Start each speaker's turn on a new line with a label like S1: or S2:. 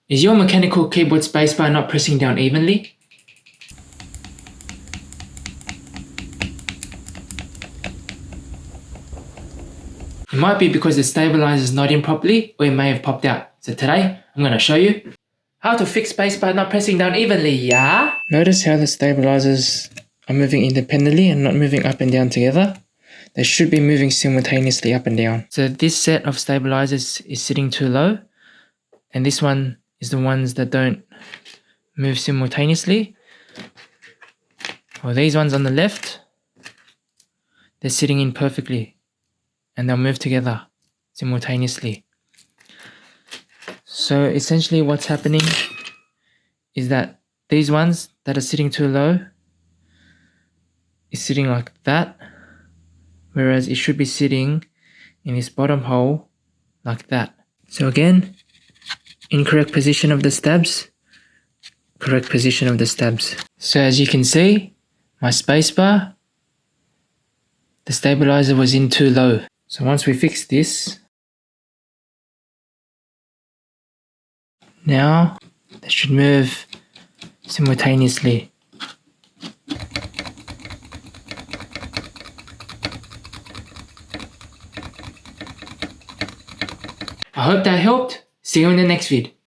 S1: Is your mechanical keyboard spacebar not pressing down evenly? It might be because the stabilizer is not in properly, or it may have popped out. So today, I'm going to show you how to fix spacebar not pressing down evenly, yeah? Notice how the stabilizers are moving independently and not moving up and down together. They should be moving simultaneously up and down. So this set of stabilizers is sitting too low, and this one is the ones that don't move simultaneously. Well, these ones on the left, they're sitting in perfectly, and they'll move together simultaneously. So essentially what's happening is that these ones that are sitting too low is sitting like that, whereas it should be sitting in this bottom hole like that. So again, incorrect position of the stabs, correct position of the stabs. So as you can see, my spacebar, the stabilizer was in too low. So once we fix this, now they should move simultaneously. I hope that helped. See you in the next vid.